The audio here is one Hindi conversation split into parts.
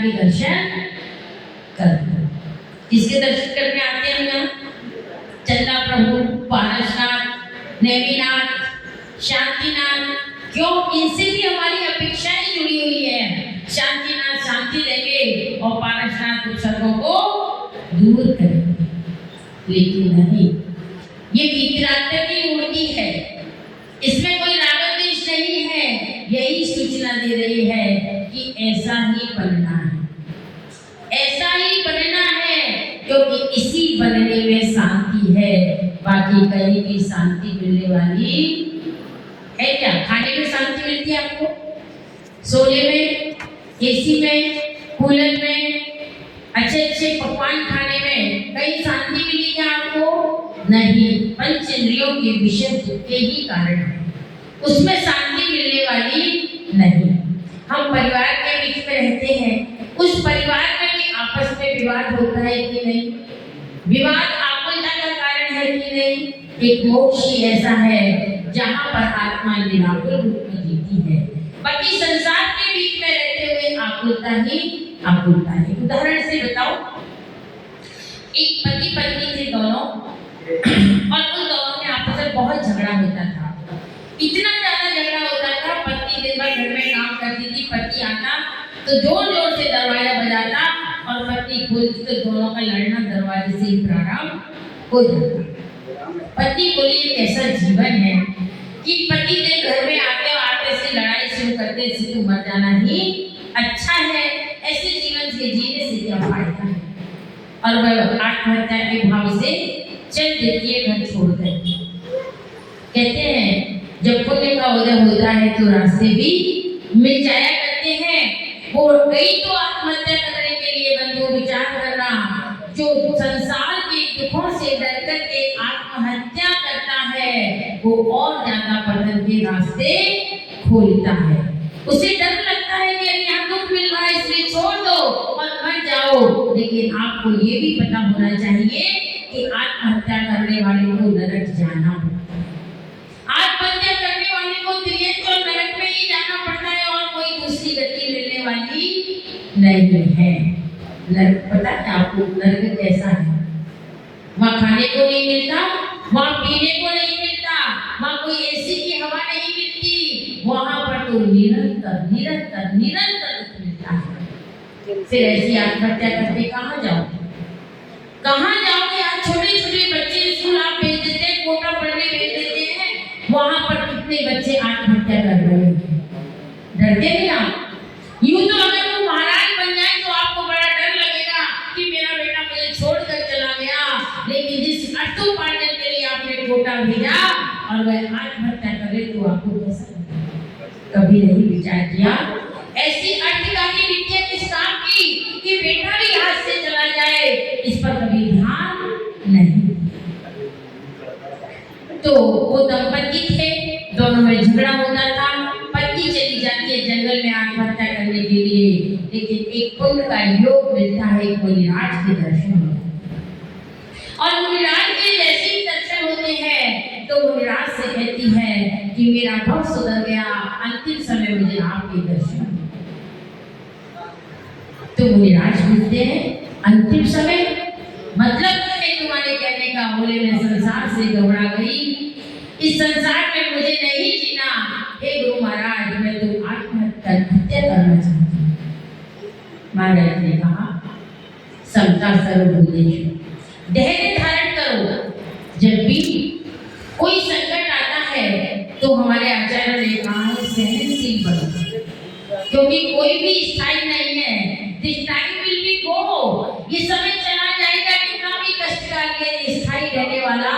के दर्शन करते। किसके दर्शन करने आते हैं यहाँ? चंदा प्रभु, पारसनाथ, नेमिनाथ, शांतिनाथ। क्यों? इनसे भी हमारी अपेक्षाएं जुड़ी हुई है। शांतिनाथ शांति देंगे और पारसनाथ उपसर्गों को दूर करेंगे। लेकिन नहीं, ये विक्रांत की मूर्ति है, इसमें कोई राग द्वेष नहीं है। यही सूचना दे रही है कि ऐसा ही बनना है, ऐसा ही बनना है, क्योंकि इसी बनने में शांति है। बाकी कहीं भी शांति मिलने वाली है क्या? खाने में शांति मिलती है आपको? सोने में, एसी में, कूलर में, अच्छे अच्छे पकवान खाने में कहीं शांति मिली क्या आपको? नहीं। पंच इंद्रियों के विषय के ही कारण है, उसमें शांति मिलने वाली नहीं। हम परिवार के बीच में रहते हैं, उस परिवार में भी आपस में विवाद होता है कि नहीं? विवाद आकुलता का कारण है कि नहीं? एक मोक्ष ही ऐसा है जहाँ पर आत्मा निराकुल रूप में जीती है। बाकी संसार के बीच में रहते हुए आकुलता ही आकुलता है। उदाहरण से बताओ, एक पति पत्नी थे दोनों, और उन दोनों में आपस में बहुत झगड़ा होता था। इतना ज्यादा झगड़ा होता था, पत्नी दिन भर घर में काम करती थी, पति आता तो जोर जोर से दरवाजा बजाता और पत्नी खोलती तो दोनों का लड़ना दरवाजे से ही प्रारंभ हो जाता। पत्नी बोली, ये कैसा जीवन है कि पति दिन घर में आते और आते से लड़ाई शुरू करते, इससे तो मर जाना ही अच्छा है, ऐसे जीवन के जीने से क्या फायदा है। और वह आत्महत्या के भाव से चल देती है, घर छोड़ देती है। कहते हैं जब पुण्य का उदय होता है तो रास्ते भी मिल जाया करते हैं। वो गई तो आत्महत्या करने के लिए, बंधु विचार करना, जो संसार के दुखों से डर करके आत्महत्या करता है वो और ज्यादा पतन के रास्ते खोलता है। उसे डर लगता है कि अरे यहाँ दुख मिल रहा है इसलिए छोड़ दो और मर जाओ। लेकिन आपको ये भी पता होना चाहिए कि आत्महत्या करने वाले को नरक जाना पड़ता है, आत्महत्या करने वाले को त्रियंत्र और नरक में ही जाना पड़ता है और कोई दूसरी गति मिलने वाली नहीं है। नरक पता है आपको नरक कैसा है? वहाँ खाने को नहीं मिलता, वहाँ पीने को नहीं मिलता, वहाँ कोई एसी की हवा नहीं मिलती, वहाँ पर तो निरंतर निरंतर निरंतर दुख मिलता है। फिर ऐसी आत्महत्या करके कहाँ जाओगे? कहाँ जाओगे? आज छोटे छोटे बच्चे स्कूल आप भेज देते हैं, कोटा पढ़ने भेज देते हैं, वहाँ पर कितने बच्चे आत्महत्या कर रहे हैं। डरते नहीं आप? यूं तो अगर वो महाराज बन जाए तो आपको बड़ा डर लगेगा कि मेरा बेटा मुझे छोड़कर चला गया, लेकिन जिस अर्थोपार्जन के लिए आपने कोटा भेजा और वह आत्महत्या करे तो आपको कैसा लगेगा? कभी नहीं विचार किया? ऐसी अर्थकारी विद्या किस काम की कि बेटा भी हाथ से चला जाए, इस पर कभी ध्यान नहीं। तो वो दंपति थे, दोनों में झगड़ा होता था, पत्नी चली जाती है जंगल में आत्महत्या करने के लिए, लेकिन एक पुण्य का योग मिलता है, मुनिराज के दर्शन होते हैं। और मुनिराज के जैसे ही दर्शन होते हैं तो मुनिराज से कहती है कि मेरा भव सुधर गया, अंतिम समय मुझे आपके दर्शन। तो मुनिराज पूछते हैं अंतिम समय मतलब है तुम्हारे कहने का? बोले मैं संसार से घबरा गई, इस संसार में मुझे नहीं जीना। हे गुरु महाराज, मैं तो आत्महत्या करना चाहती हूँ। महाराज ने कहा समता सर्वभूतेषु, धैर्य धारण करो। जब भी कोई संकट आता है तो हमारे आचार्य ने कहा है सहनशील बनो, क्योंकि कोई भी स्थायी नहीं है। This time will be go, ये समय चला जाएगा, कितना भी कष्ट का लिए स्थायी रहने वाला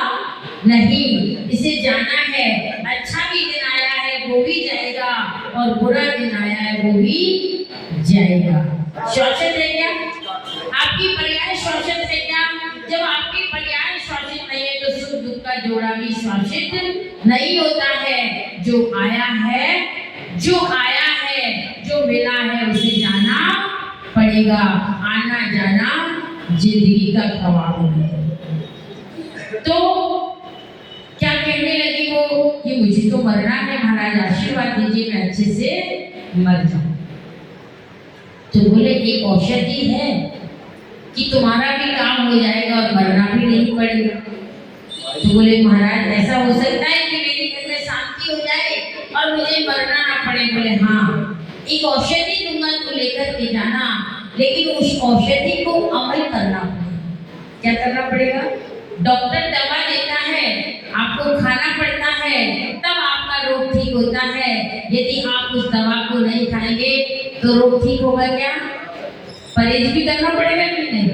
नहीं, इसे जाना है। अच्छा भी दिन आया है वो भी जाएगा और बुरा दिन आया है वो भी जाएगा। शाश्वत है क्या? आपकी पर्याय शाश्वत है क्या? जब आपकी पर्याय शाश्वत नहीं है तो सुख दुख का जोड़ा भी शाश्वत नहीं होता है। जो आया है, जो आया है, जो मिला है उसे जाना पड़ेगा। आना जाना जिंदगी का ख्वाब है। तो क्या कहने लगी वो कि मुझे तो मरना है, महाराज आशीर्वाद दीजिए मैं अच्छे से मर जाऊं। तो बोले एक औषधि है कि तुम्हारा भी काम हो जाएगा और मरना भी नहीं पड़ेगा। तो बोले महाराज ऐसा हो सकता है कि मेरे घर में शांति हो जाए और मुझे मरना ना पड़े। बोले हाँ, एक औषधि दूंगा तो लेकर के जाना, लेकिन उस औषधि को अमल करना पड़ेगा। क्या करना पड़ेगा? डॉक्टर दवा देता है, आपको खाना पड़ता है, तब आपका रोग ठीक होता है। यदि आप उस दवा को नहीं खाएंगे तो रोग ठीक होगा क्या? परहेज भी करना पड़ेगा कि नहीं?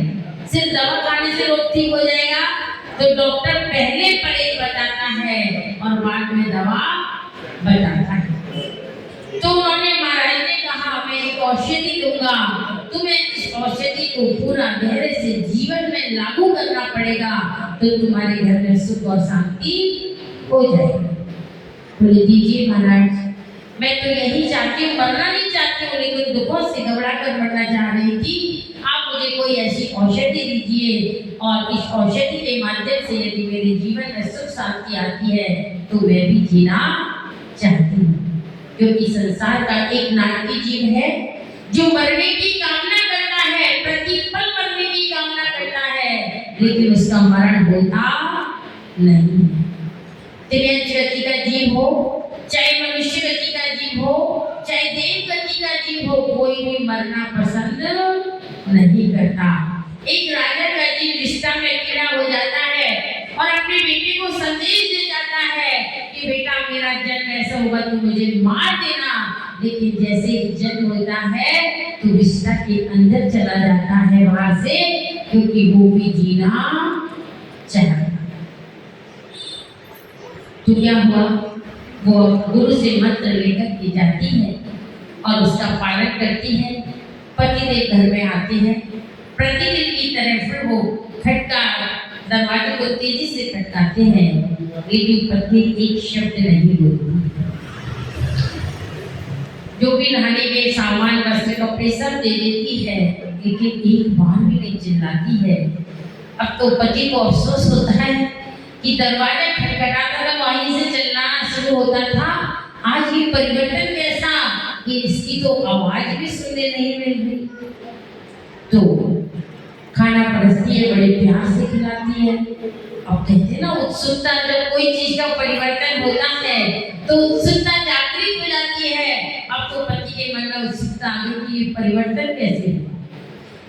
सिर्फ दवा खाने से रोग ठीक हो जाएगा? तो डॉक्टर पहले परहेज बताता है और बाद में दवा बताता है। तो उन्होंने महाराज ने कहा मैं एक औषधि दूंगा, तुम्हें इस औषधि को पूरा गहरे से जीवन में लागू करना पड़ेगा, तो तुम्हारे घर में सुख और शांति हो जाएगी। बोले दीजिए महाराज, मैं तो यही चाहती हूँ, मरना नहीं चाहती हूँ, लेकिन दुखों से घबरा कर मरना चाह रही थी। आप मुझे कोई ऐसी औषधि दीजिए और इस औषधि के माध्यम से यदि मेरे जीवन में सुख शांति आती है तो मैं भी जीना चाहती हूँ। क्योंकि संसार का एक नाटकीय जीव है जो मरने की कामना करता है, प्रतिपल मरने की कामना करता है, लेकिन उसका मरण होता नहीं। त्रियंश गति का जीव हो, चाहे मनुष्य गति का जीव हो, चाहे देव गति का जीव हो, कोई भी मरना पसंद नहीं करता। एक राजा का जीव रिश्ता में कीड़ा हो जाता है और अपने बेटे को संदेश दे जाता है कि बेटा मेरा जन्म ऐसा होगा तो मुझे मार देना, लेकिन जैसे ही जन्म होता है तो रिश्ता के अंदर चला जाता है वहां से, क्योंकि वो भी जीना चाहता। तो क्या हुआ, वो गुरु से मंत्र लेकर के जाती है और उसका पालन करती है। पतिदेव घर में आते हैं, प्रतिदिन की तरह फिर वो खटका दरवाजे को तेजी से खटकाते हैं, लेकिन पत्नी एक शब्द नहीं बोलती। जो भी नहाने के सामान वस्त्र कपड़े सब दे देती है, लेकिन एक बार भी नहीं चिल्लाती है। अब तो पति को अफसोस होता है कि दरवाजा खटखटाता था, वहीं से चिल्लाना शुरू होता था। आज ये परिवर्तन कैसा कि इसकी तो आवाज भी सुनने नहीं मिल रही। तो खाना परसती है, बड़े प्यार से खिलाती है। अब कहते हैं ना उत्सुकता, जब कोई चीज का परिवर्तन होता है तो उत्सुकता जागृत हो जाती है। अब तो पति के मन में उत्सुकता आ गई कि ये परिवर्तन कैसे हुआ।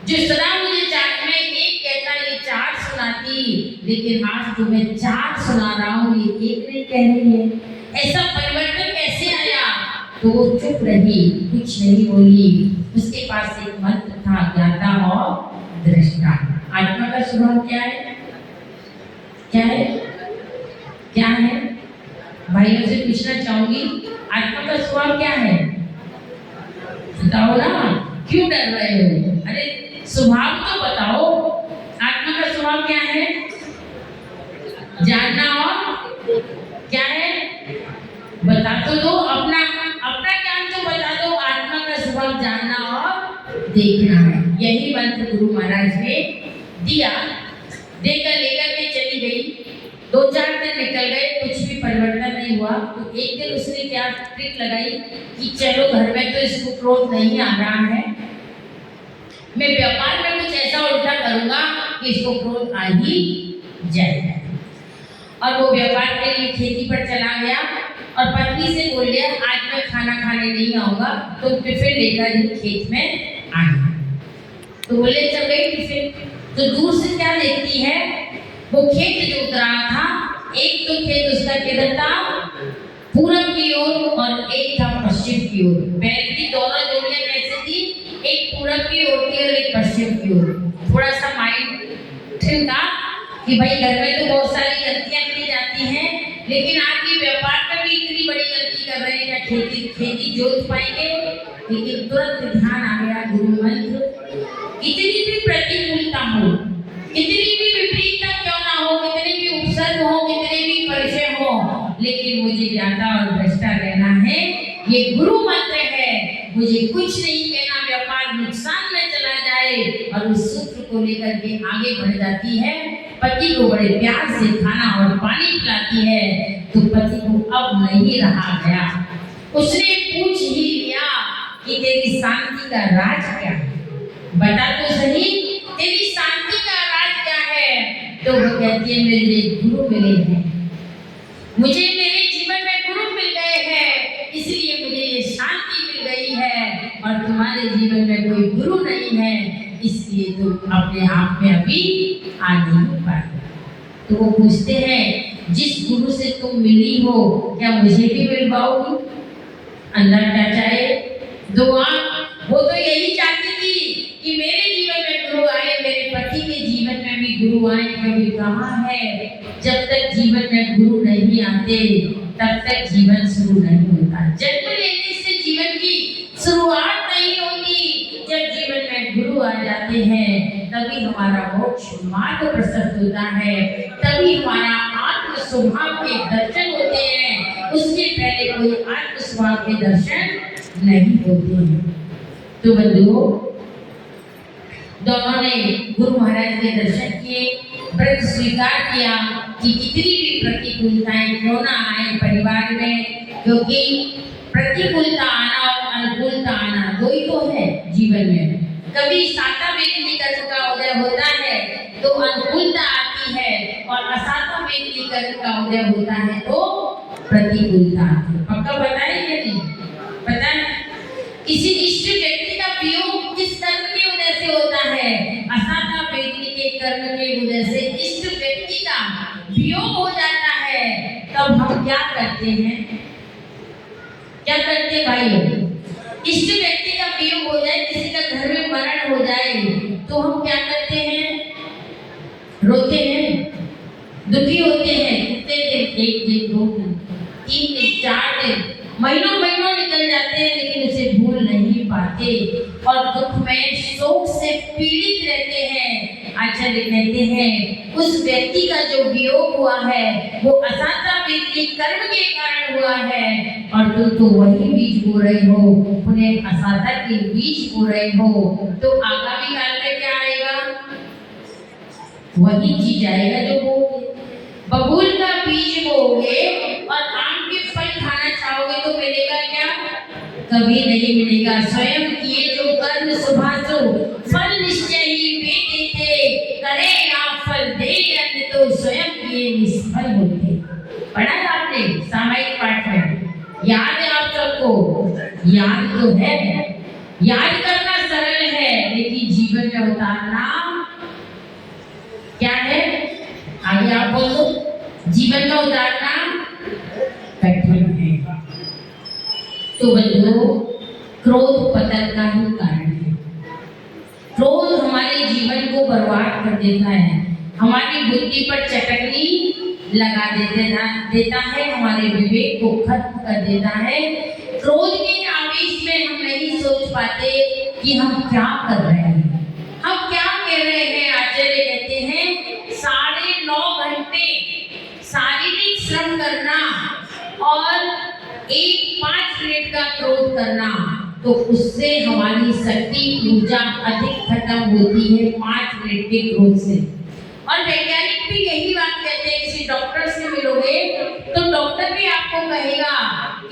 जिस तरह मुझे चार में एक कहता ये चार सुनाती, लेकिन आज तो मैं चार सुना रहा हूँ, ये एक नहीं कह रही है। ऐसा परिवर्तन कैसे आया? तो वो चुप रही, कुछ नहीं बोली। उसके पास एक मंत्र था, ज्ञाता और दृष्टा। आत्मा का स्वभाव क्या है? क्या है? क्या है? भाइयों से पूछना चाहूंगी, आत्मा का स्वभाव क्या है? बताओ ना, क्यों डर रहे हो? अरे स्वभाव तो बताओ, आत्मा का स्वभाव क्या है? जानना और क्या है? बता तो दो, अपना ज्ञान तो बता दो। आत्मा का स्वभाव जानना और देखना है। यही मंत्र गुरु महाराज ने दिया, देकर लेकर के चली गई। 2-4 दिन निकल गए, कुछ भी परिवर्तन नहीं हुआ। तो एक दिन उसने क्या ट्रिक लगाई कि चलो घर में तो इसको क्रोध नहीं आ रहा है, मैं व्यापार में कुछ ऐसा उल्टा करूंगा कि इसको क्रोध आ ही जाएगा। और वो व्यापार के लिए खेती पर चला गया और पत्नी से बोल दिया आज मैं खाना खाने नहीं आऊंगा, तो टिफिन लेकर ही खेत में आना। तो बोले चल गई टिफिन। तो दूर से क्या देखती है, वो खेत जोत रहा था। एक तो खेत उसका किधर था, पूरब की ओर, और एक था पश्चिम की ओर। बैल की दोनों जोड़ियां कैसे थी, एक पूरब की ओर थी और एक पश्चिम की ओर। थोड़ा सा माइंड ठिका कि भाई घर में तो बहुत सारी गलतियां की जाती हैं, लेकिन आप ये व्यापार में भी इतनी बड़ी गलती कर रहे हैं, क्या खेती जोत पाएंगे? लेकिन तुरंत ध्यान आ गया गुरु मंत्र, कितनी भी प्रतिकूलता हो, कितनी भी विपरीतता क्यों ना हो, कितने भी उपसर्ग हो, कितने भी परिचय हो, लेकिन मुझे ज्ञाता और दृष्टा रहना है। ये गुरु मंत्र है, मुझे कुछ नहीं कहना, व्यापार नुकसान में चला जाए। और उस सूत्र को लेकर के आगे बढ़ जाती है। पति को बड़े प्यार से खाना और पानी पिलाती है। तो पति को अब नहीं रहा गया, उसने पूछ ही लिया कि तेरी शांति का राज क्या है। बता तो सही, तेरी शांति का राज क्या है? तो वो कहती है मेरे गुरु मिले हैं, मुझे मेरे जीवन में गुरु मिल गए हैं, इसलिए मुझे ये शांति मिल गई है। और तुम्हारे जीवन में कोई गुरु नहीं है, इसलिए तुम अपने आप में अभी आ नहीं पाए। तो वो पूछते हैं जिस गुरु से तुम मिली हो क्या मुझे भी मिल पाओगी? अंदर क्या चाहे दुआ, वो तो यही चाहती थी कि मेरे जीवन में गुरु आए, मेरे पति के जीवन में भी गुरु आए। कभी कहा है जब तक जीवन में गुरु नहीं आते तब तक जीवन शुरू नहीं होता। जन्म लेने से जीवन की शुरुआत नहीं होती, जब जीवन में गुरु आ जाते हैं तभी हमारा मोक्ष मार्ग प्रशस्त होता है, तभी हमारा आत्म स्वभाव के दर्शन होते हैं। उसके पहले कोई आत्म स्वभाव के दर्शन नहीं होते हैं। तो बंधुओं, दोनों ने गुरु महाराज के दर्शन किए, व्रत स्वीकार किया कि कितनी भी प्रतिकूलताएं क्यों ना आए परिवार में, क्योंकि प्रतिकूलता आना और अनुकूलता आना दो ही तो है जीवन में। कभी साता वेदनी कर्म का उदय होता है तो अनुकूलता आती है, और असाता वेदनी कर्म का उदय होता है तो प्रतिकूलता आती है। पक्का पता है कि नहीं पता है? किसी इष्ट व्यक्ति का वियोग किस कर्म के उदय से होता है? असाता वेदनी के कर्म के उदय से इष्ट व्यक्ति का वियोग हो जाता है। तब हम क्या करते हैं? क्या करते भाइयों? इष्ट व्यक्ति का वियोग हो जाए, किसी का घर में मरण हो जाए तो हम क्या करते हैं? रोते हैं, दुखी होते हैं। कितने दिन? 1 दिन, 2 दिन, 3 दिन, 4 दिन, महीनों महीनों निकल जाते हैं, लेकिन उसे भूल नहीं पाते और दुख में शोक से पीड़ित रहते हैं। आचार्य कहते हैं उस व्यक्ति का जो वियोग हुआ है वो असाता वेदनी कर्म के कारण हुआ है, और तुम तो वही बीज बो रहे हो, उन्हें असाता के बीज बो रहे हो। तो आगामी काल में क्या आएगा? वही चीज आएगा जो बोगे। बबूल का बीज बोगे और आम के फल खाना चाहोगे तो मिलेगा क्या? कभी नहीं मिलेगा। स्वयं किए जो कर्म सुभासो फल निश्चय ही वे देते, करे आप फल दे अन्य तो स्वयं किए निष्फल होते। पढ़ा है आपने सामायिक पाठ में, याद है आप सबको? याद तो है, याद करना सरल है, लेकिन जीवन में उतारना क्या है? आगे आप बोलो। जीवन में उतारना कठिन है। तो बंधुओं, क्रोध पतन का ही कारण है। क्रोध हमारे जीवन को बर्बाद कर देता है, हमारी बुद्धि पर चटकनी लगा देता है, हमारे विवेक को खत्म कर देता है। क्रोध के आवेश में हम नहीं सोच पाते कि हम क्या कर रहे हैं, हम क्या कह रहे हैं। आचार्य कहते हैं 9.5 घंटे शारीरिक श्रम करना और 5 मिनट का क्रोध करना, तो उससे हमारी शक्ति ऊर्जा अधिक खत्म होती है 5 मिनट के क्रोध से। और वैज्ञानिक भी यही बात कहते हैं। किसी डॉक्टर से मिलोगे तो डॉक्टर भी आपको कहेगा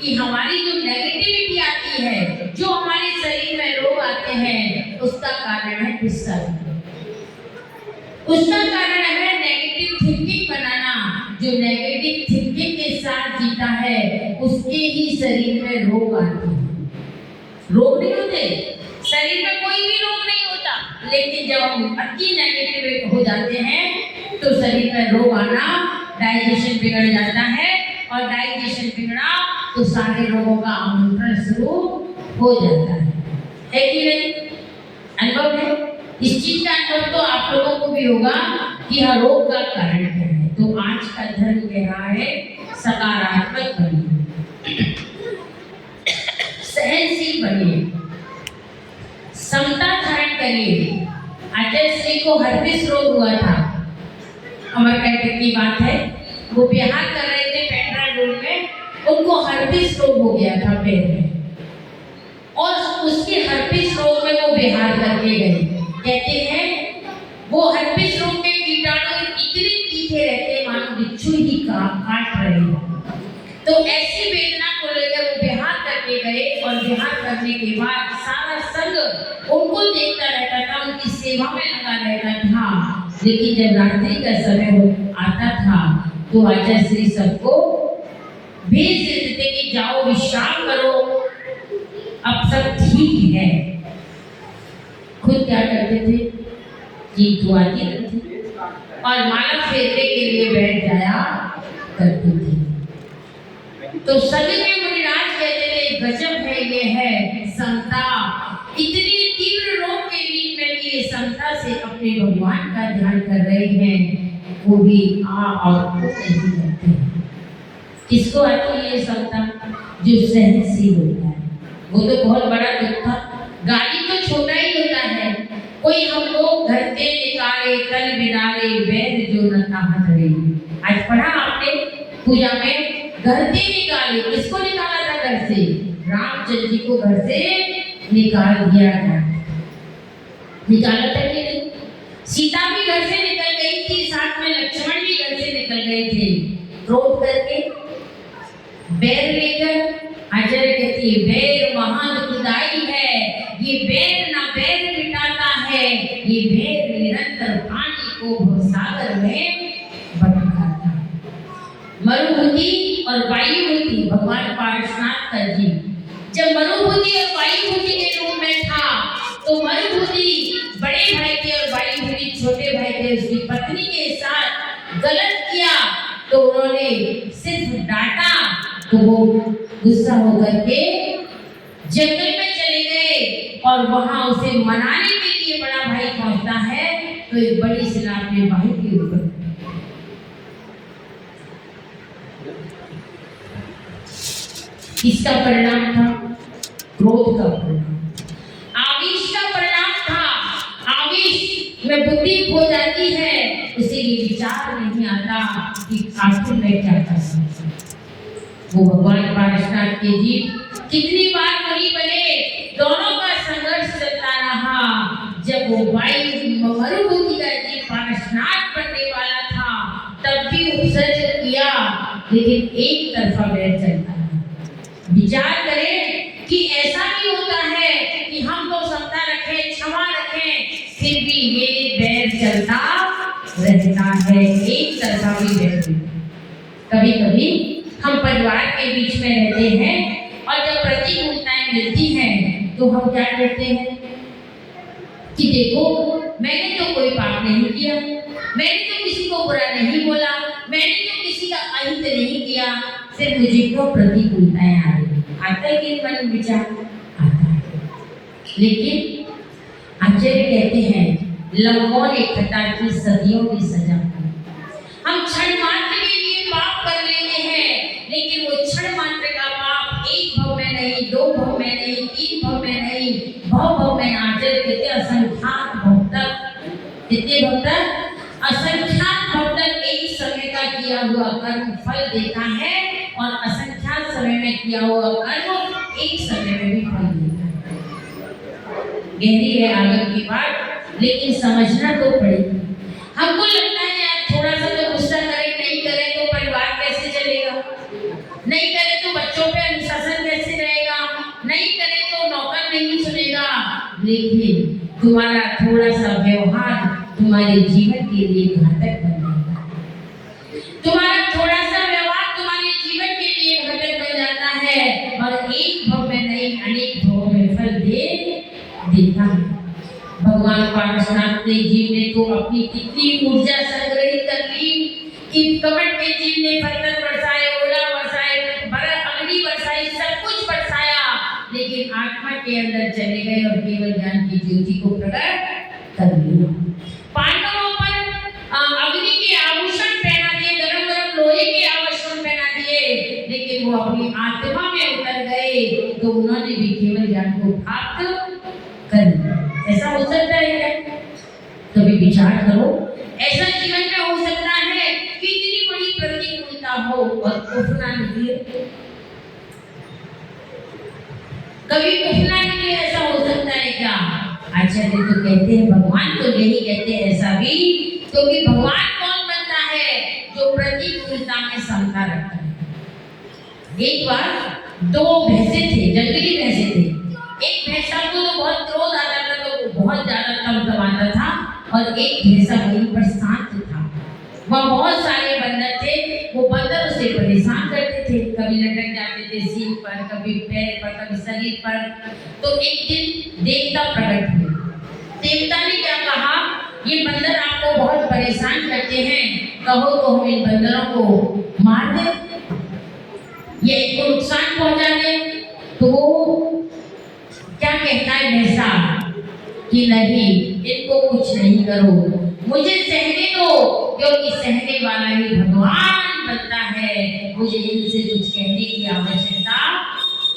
कि हमारी जो नेगेटिविटी आती है, जो हमारे शरीर में रोग आते हैं, उसका कारण है गुस्सा, उसका कारण है नेगेटिव थिंकिंग बनाना। जो नेगेटिव थिंकिंग के साथ जीता है उसके ही शरीर में रोग आते हैं। रोग नहीं होते, शरीर में कोई भी रोग नहीं होता, लेकिन जब हम अति नेगेटिव हो जाते हैं तो शरीर में रोग आना, डाइजेशन बिगड़ जाता है, और डाइजेशन बिगड़ा तो सारे रोगों का आमंत्रण शुरू हो जाता है कि नहीं? अनुभव है इस चीज का। अनुभव तो आप लोगों को भी होगा कि हर रोग का कारण क्या है। तो आज का धर्म कह रहा है सकारात्मक बनिए, सहनशील बनिए, समता धारण करिए। आचार्य श्री को हर्पिस रोग हुआ था, अमरकंटक की बात है। वो बिहार कर रहे थे पेट्रा रोड में, उनको हर्पिस रोग हो गया था पैर में, और उसके हर्पिस रोग में वो बिहार करके गए। कहते हैं वो हर्पिस रोग के कीटाणु इतने तीखे रहते मानो बिच्छू ही काट रहे हो। तो ऐसी वेदना को लेकर वो बिहार करके गए, और बिहार करने के बाद सारा संघ उनको देखता रहता था, सेवा में लगा रहता था, लेकिन जब रात्रि का समय आता था तो आचार्य श्री सबको भेज देते थे कि जाओ विश्राम करो, अब सब ठीक है। खुद क्या करते थे कि दुआती रहते और माला फेरने के लिए बैठ जाया करते थे। तो सभी में मुनिराज कहते थे गजब है, ये है समता। इतनी तीव्र रोग के बीच में भी ये समता से अपने भगवान का ध्यान कर रहे हैं, वो भी और को नहीं करते। किसको आती है ये समता? जो सहनशील होता है। वो तो बहुत बड़ा दुख था। गाली तो छोटा ही होता है, कोई हमको घर से निकाले तन बिनाले वैद जो न ताहत रही। आज पढ़ा आपने पूजा में, घर से निकाले, किसको निकाला था घर से? रामचंद्र जी को घर से निकाल दिया था। निकाला था कि नहीं? सीता भी घर से निकल गई थी, साथ में लक्ष्मण भी घर से निकल गए थे, क्रोध करके, बैर लेकर। आचार्य कहती है बैर महान दुखदाई है, ये बैर ना बैर मिटाता है, ये बैर निरंतर पानी को भवसागर में भटकाता है। मरुभूति और वायुभूति, भगवान पार्श्वनाथ का जी जब मरुभूति और वायुभूति के रूप में था, तो मरुभूति बड़े भाई थे और वायुभूति छोटे भाई थे, उसकी पत्नी के साथ गलत किया तो उन्होंने सिर्फ डांटा, तो वो गुस्सा होकर के जंगल में चले गए और वहां उसे मनाने के लिए बड़ा भाई पहुंचता है तो एक बड़ी शिला अपने भाई के ऊपर। किसका परिणाम था? क्रोध का परिणाम, आवेश का परिणाम था। आवेश में बुद्धि खो जाती है, उसे ये विचार नहीं आता कि आखिर मैं क्या कर सकता हूं। वो भगवान पार्श्वनाथ के जीव कितनी बार मुनि बने, दोनों का संघर्ष चलता रहा। जब वो मरुभूति का जीव पार्श्वनाथ बनने वाला था तब भी उपसर्ग किया, लेकिन एक तरफा बैर चलता है। विचार करें कि ऐसा भी होता है कि हम तो समता रखें, क्षमा रखें, फिर भी ये बैर चलता रहता है, एक तरफा भी बैर। कभी कभी हम परिवार के बीच में रहते हैं और जब प्रतिकूलताएं मिलती हैं तो हम क्या कहते हैं कि देखो मैंने तो कोई पाप नहीं किया, मैंने तो किसी को बुरा नहीं बोला, मैंने तो किसी का अहित नहीं किया, सिर्फ मुझे क्यों प्रतिकूलताएं आ रही। आता है कि मन विचार आता है। लेकिन आचार्य कहते हैं लंबों ने खता की सदियों की सजा। हम क्षण मात्र के लिए पाप कर लेते हैं, लेकिन वो क्षण मात्र का पाप एक भव में नहीं, दो भव में नहीं, तीन भव में नहीं, भव में आचार्य कहते असंख्यात भव तक। कितने भव तक? असंख्यात भव तक एक समय का किया हुआ कर्म फल देता है और असंख्यात समय में किया हुआ कर्म एक समय में भी फल देता है। गहरी है आगे की बात, लेकिन समझना तो पड़ेगी। हमको लगता है यार थोड़ा सा तो गुस्सा करें, नहीं करें तो परिवार कैसे चलेगा, नहीं करें तो बच्चों पे अनुशासन कैसे रहेगा, नहीं करें तो नौकर नहीं सुनेगा। लेकिन तुम्हारा थोड़ा सा व्यवहार तुम्हारे जीवन के लिए घातक बन जाता है। तुम्हारा थोड़ा सा व्यवहार तुम्हारे जीवन के लिए घातक बन जाता है और एक भव में नहीं अनेक भव में फल देता है। भगवान पार्श्वनाथ ने जीव ने तो अपनी कितनी ऊर्जा संग्रहित कर ली कि कपट के जीव ने पत्थर बरसाए, ओला बरसाए, अग्नि बरसाई, सब कुछ बरसाया, लेकिन आत्मा के अंदर चले गए और केवल ज्ञान की ज्योति को प्रकट कर लिया। पांडवों पर अग्नि के आभूषण पहना दिए, गरम गरम लोहे के आभूषण पहना दिए, लेकिन वो अपनी आत्मा में उतर गए तो उन्होंने भी केवल ज्ञान को प्राप्त कर लिया। ऐसा हो सकता है क्या? कभी विचार करो, ऐसा जीवन में हो सकता है कि इतनी बड़ी प्रतिकूलता हो और उठना निकले, कभी उठना निकले, ऐसा हो सकता है क्या? आचार्य तो कहते हैं, भगवान तो यही कहते हैं ऐसा भी, क्योंकि भगवान कौन बनता है? जो प्रतिकूलता में समता रखता है। एक बार दो भैंसे थे, जंगली भैंसे थे। एक भैंसा को तो बहुत क्रोध आता था, तो बहुत ज्यादा तमतमाता था, और एक भैंसा वहीं पर शांत था। वहाँ बहुत सारे बंदर थे, वो बंदर उसे परेशान करते थे, कभी लटक जाते थे सींग पर, कभी पैर पर, कभी शरीर पर। तो एक दिन देवता प्रकट हुए। देवता ने क्या कहा, ये बंदर आपको बहुत परेशान करते हैं, कहो तो हम इन बंदरों को मार दें या इनको नुकसान पहुंचा दें। तो वो क्या कहता है भैंसा कि नहीं, इनको कुछ नहीं करो, मुझे सहने दो, क्योंकि सहने वाला ही भगवान बनता है, मुझे इनसे कुछ कहने की आवश्यकता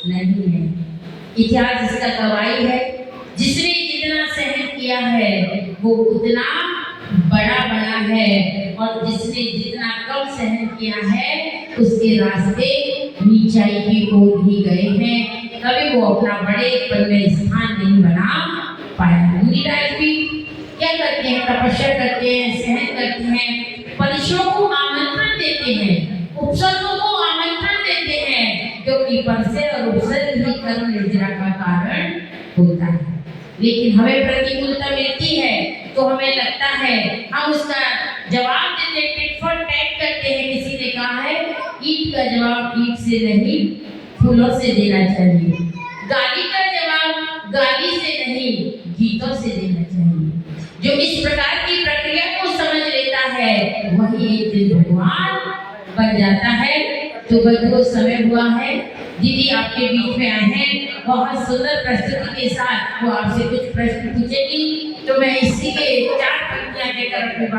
नहीं है। इतिहास इसका गवाही है, जिसने जितना सहन किया है वो उतना बड़ा बना है, और जिसने जितना कम सहन किया है उसके रास्ते नीचाई की ओर ही गए हैं, कभी वो अपना बड़े पद में स्थान नहीं बना पाया। मुनिराज भी क्या करते हैं, तपस्या करते हैं, सहन करते हैं, परीक्षाओं को आमंत्रण देते हैं, उपसर्गों को आमंत्रण देते हैं, क्योंकि परिचय और उपसर्ग ही कर्म निर्जरा का कारण होता है। लेकिन हमें प्रतिकूलता मिलती है तो हमें लगता है हम उसका जवाब देते, टिट फॉर टैट करते हैं। किसी ने कहा है ईंट का जवाब ईंट से नहीं फूलों से देना चाहिए, गाली का जवाब गाली से नहीं गीतों से देना चाहिए। जो इस प्रकार की प्रक्रिया को समझ लेता है वही एक दिन भगवान बन जाता है। तो बंधुओं, समय हुआ है, दीदी आपके बीच में आए हैं बहुत सुंदर प्रस्तुति के साथ, वो आपसे कुछ प्रश्न पूछेगी, तो मैं इसी के 4 पंक्तियां देकर अपनी बात